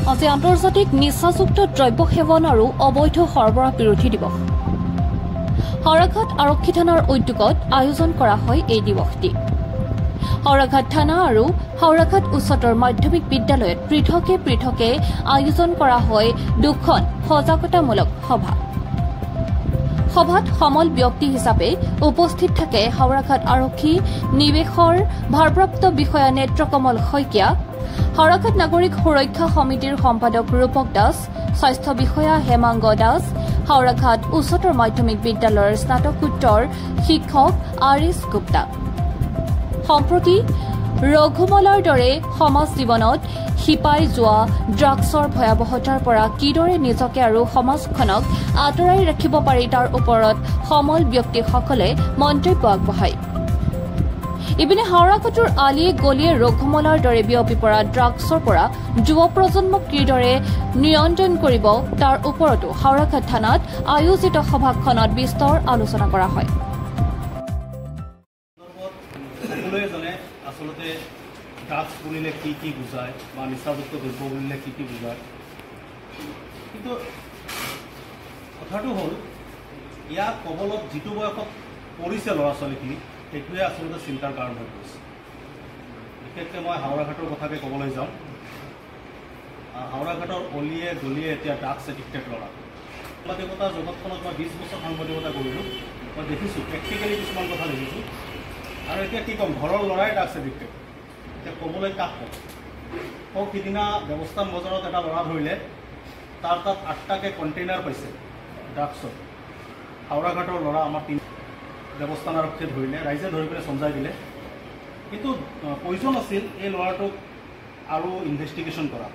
আজি আন্তৰ্জাতিক নিচাযুক্ত দ্ৰব্য সেৱন আৰু অবৈধ সৰবৰাহ বিৰোধী দিৱস। হাওৰাঘাট আৰক্ষী থানাৰ উদ্যোগত আয়োজন কৰা হয় এই দিৱসটি। হাওৰাঘাট থানা আৰু হাওৰাঘাট উচ্চতৰ মাধ্যমিক বিদ্যালয়ত পৃথকে পৃথকে আয়োজন কৰা হয় দুখন সজাগতামূলক সভা। সভাত সমল ব্যক্তি হিচাপে উপস্থিত থাকে হাওৰাঘাট আৰক্ষী নিৱেশৰ ভাৰপ্ৰাপ্ত বিষয়া নেত্ৰকমল শইকীয়া, হাওৰাঘাট নাগৰিক সুৰক্ষা সমিতিৰ সম্পাদক ৰূপক দাস, স্বাস্থ্য বিষয়া হেমাংগ দাস, হাওৰাঘাট উচ্চতৰ মাধ্যমিক বিদ্যালয়ৰ স্নাতকোত্তৰ শিক্ষক আৰিছ গুপ্তা। সম্প্ৰতি ৰঘুমলাৰ দৰে সমাজ জীৱনত শিপাই যোৱা ড্ৰাগছৰ ভয়াৱহতাৰ পৰা কিদৰে নিজকে আৰু সমাজখনক আঁতৰাই ৰাখিব পাৰি তাৰ ওপৰত সমল ব্যক্তিসকলে মন্তব্য আগবঢ়ায়। ইপিনে হাওৰাঘাটৰ আলিয়ে গলিয়ে ৰঘুমলাৰ দৰে বিয়পি পৰা ড্ৰাগছৰ পৰা যুৱ প্ৰজন্মক কিদৰে নিয়ন্ত্ৰণ কৰিব তাৰ ওপৰতো হাওৰাঘাট থানাত আয়োজিত সভাখনত বিস্তৰ আলোচনা কৰা হয়। আচলতে ড্ৰাগছ বুলিলে কি কি বুজায় বা নিচাযুক্ত দ্ৰব্য বুলিলে কি কি বুজায়, কিন্তু কথাটো হ'ল ইয়াৰ কবলত যিটো বয়সত পৰিছে ল'ৰা ছোৱালীখিনি সেইটোৱে আচলতে চিন্তাৰ কাৰণ হৈ পৰিছে। বিশেষকৈ মই হাওৰাঘাটৰ কথাকে ক'বলৈ যাওঁ। হাওৰাঘাটৰ অলিয়ে গলিয়ে এতিয়া ড্ৰাগছ এডিক্টেড ল'ৰা। সাংবাদিকতাৰ জগতখনত মই 20 বছৰ সাংবাদিকতা কৰিলোঁ, মই দেখিছোঁ প্ৰেক্টিকেলি কিছুমান কথা দেখিছোঁ। আৰু এতিয়া কি ক'ম, ঘৰৰ ল'ৰাই ড্ৰাগছ এডিক্টেড, এতিয়া ক'বলৈ কাক কওক। সিদিনা ব্যৱস্থান বজাৰত এটা ল'ৰা ধৰিলে, তাৰ তাত 8টাকৈ কণ্টেইনাৰ পাইছে ড্ৰাগছৰ। হাওৰাঘাটৰ ল'ৰা আমাৰ 3 ব্যৱস্থান আৰক্ষীয়ে ধৰিলে, ৰাইজে ধৰি পেলাই চমজাই দিলে। কিন্তু প্ৰয়োজন আছিল এই ল'ৰাটোক আৰু ইনভেষ্টিগেশ্যন কৰা,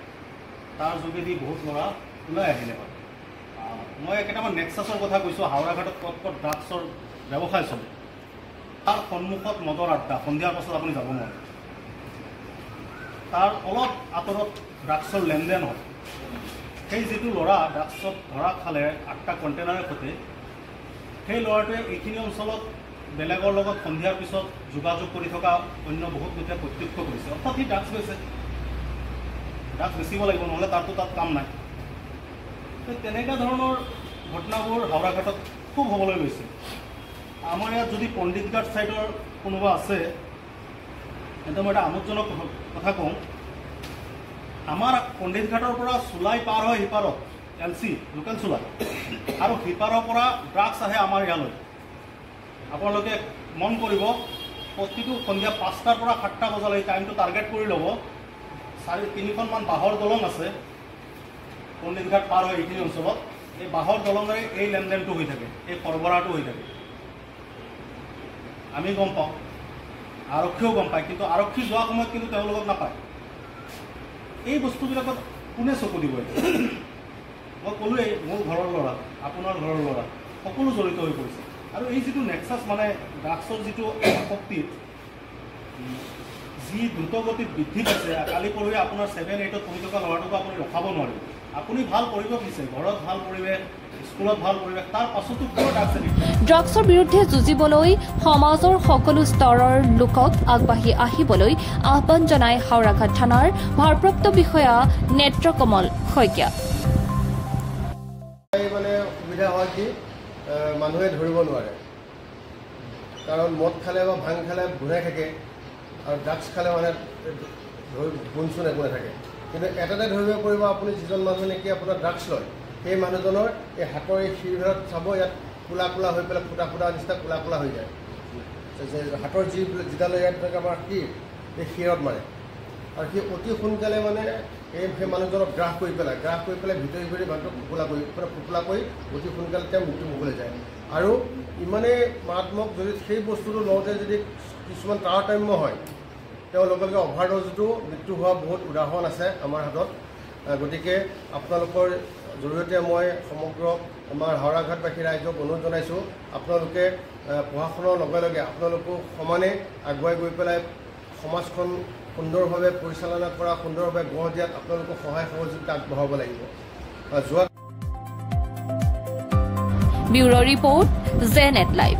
তাৰ যোগেদি বহুত ল'ৰা ওলাই আহিলে। মই কেইটামান নেক্সাছৰ কথা কৈছোঁ। হাওৰাঘাটত ক'ত ক'ত ড্ৰাগছৰ ব্যৱসায় চলে, তাৰ সন্মুখত মদৰ আড্ডা, সন্ধিয়াৰ পাছত আপুনি যাব নোৱাৰে। তাৰ অলপ আঁতৰত ড্ৰাগছৰ লেনদেন হয়। সেই যিটো ল'ৰা ড্ৰাগছত ধৰা খালে 8টা কণ্টেইনাৰৰ সৈতে, সেই ল'ৰাটোৱে এইখিনি অঞ্চলত বেলেগৰ লগত সন্ধিয়াৰ পিছত যোগাযোগ কৰি থকা অন্য বহুত লোকে প্ৰত্যক্ষ কৰিছে। অৰ্থাৎ সি ড্ৰাগছ বেচে, ড্ৰাগছ বেচিব লাগিব, নহ'লে তাৰতো তাত কাম নাই। তেনেকুৱা ধৰণৰ ঘটনাবোৰ হাওৰাঘাটত খুব হ'বলৈ লৈছে। আমাৰ ইয়াত যদি পণ্ডিতঘাট ছাইডৰ কোনোবা আছে, তেন্তে মই এটা আমোদজনক কথা কওঁ। আমাৰ পণ্ডিতঘাটৰ পৰা চুলাই পাৰ হয় সিপাৰত, LC লোকেল চুলাই, আৰু সিপাৰৰ পৰা ড্ৰাগছ আহে আমাৰ ইয়ালৈ। আপোনালোকে মন কৰিব, প্ৰতিটো সন্ধিয়া 5টাৰ পৰা 7টা বজালৈ টাইমটো টাৰ্গেট কৰি ল'ব। 3খনমান বাঁহৰ দলং আছে পণ্ডিতঘাট পাৰ হয় এইখিনি অঞ্চলত। এই বাঁহৰ দলঙেৰে এই লেনদেনটো হৈ থাকে, এই সৰবৰাহটো হৈ থাকে। আমি গম পাওঁ, আৰক্ষীয়েও গম পায়, কিন্তু আৰক্ষী যোৱা সময়ত কিন্তু তেওঁলোকক নাপায়। এই বস্তুবিলাকত কোনে চকু দিব? মই ক'লোৱেই, মোৰ ঘৰৰ ল'ৰা, আপোনাৰ ঘৰৰ ল'ৰা, সকলো জড়িত হৈ পৰিছে। আৰু এই যিটো নেক্সাছ, মানে ড্ৰাগছৰ যিটো শক্তিত যি দ্ৰুতগতিত বৃদ্ধি পাইছে, কালি পৰহি আপোনাৰ 7-8ত পঢ়ি থকা ল'ৰাটোকো আপুনি ৰখাব নোৱাৰিব। আপুনি ভাল পৰিৱেশ দিছে, ঘৰত ভাল পৰিৱেশ, স্কুলত ভাল পৰিৱেশ, তাৰ পাছতো কিয় ড্ৰাগছ এডিক্ট? ড্ৰাগছৰ বিৰুদ্ধে যুঁজিবলৈ সমাজৰ সকলো স্তৰৰ লোকক আগবাঢ়ি আহিবলৈ আহ্বান জনায় হাওৰাঘাট থানাৰ ভাৰপ্ৰাপ্ত বিষয়া নেত্ৰকমল শইকীয়া। মানে সুবিধা হয় কি, মানুহে ধৰিব নোৱাৰে, কাৰণ মদ খালে বা ভাং খালে গুণাই থাকে, আৰু ড্ৰাগছ খালে মানে গুণচোন একো নাথাকে। কিন্তু এটাতে ধৰিব পাৰিব, আপুনি যিজন মানুহে নেকি আপোনাৰ ড্ৰাগছ লয়, সেই মানুহজনৰ এই হাতৰ এই শিৰভিতৰত চাব, ইয়াত কোলা কোলা হৈ পেলাই ফুটা ফুটা নিচিনা কোলা কোলা হৈ যায়। হাতৰ যিডাল ইয়াত আমাৰ শিৰ, এই শিৰত মাৰে, আৰু সি অতি সোনকালে মানে সেই মানুহজনক গ্ৰাস কৰি পেলাই ভিতৰি মানুহটোক ফোপোলা কৰি অতি সোনকালে তেওঁ মৃত্যু মুখলৈ যায়। আৰু ইমানেই মাৰাত্মক, যদি সেই বস্তুটো লওঁতে যদি কিছুমান তাৰতম্য হয়, তেওঁ লগে লগে অভাৰড'জটো মৃত্যু হোৱা বহুত উদাহৰণ আছে আমাৰ হাতত। গতিকে আপোনালোকৰ জৰিয়তে মই সমগ্ৰ আমাৰ হাওৰাঘাটবাসী ৰাইজক অনুৰোধ জনাইছোঁ, আপোনালোকে পঢ়া শুনাৰ লগে লগে আপোনালোকো সমানে আগুৱাই গৈ পেলাই সমাজখন সুন্দৰভাৱে পৰিচালনা কৰা, সুন্দৰভাৱে গঢ় দিয়াত আপোনালোকক সহায় সহযোগিতা আগবঢ়াব লাগিব। Bureau report, জেনেট live.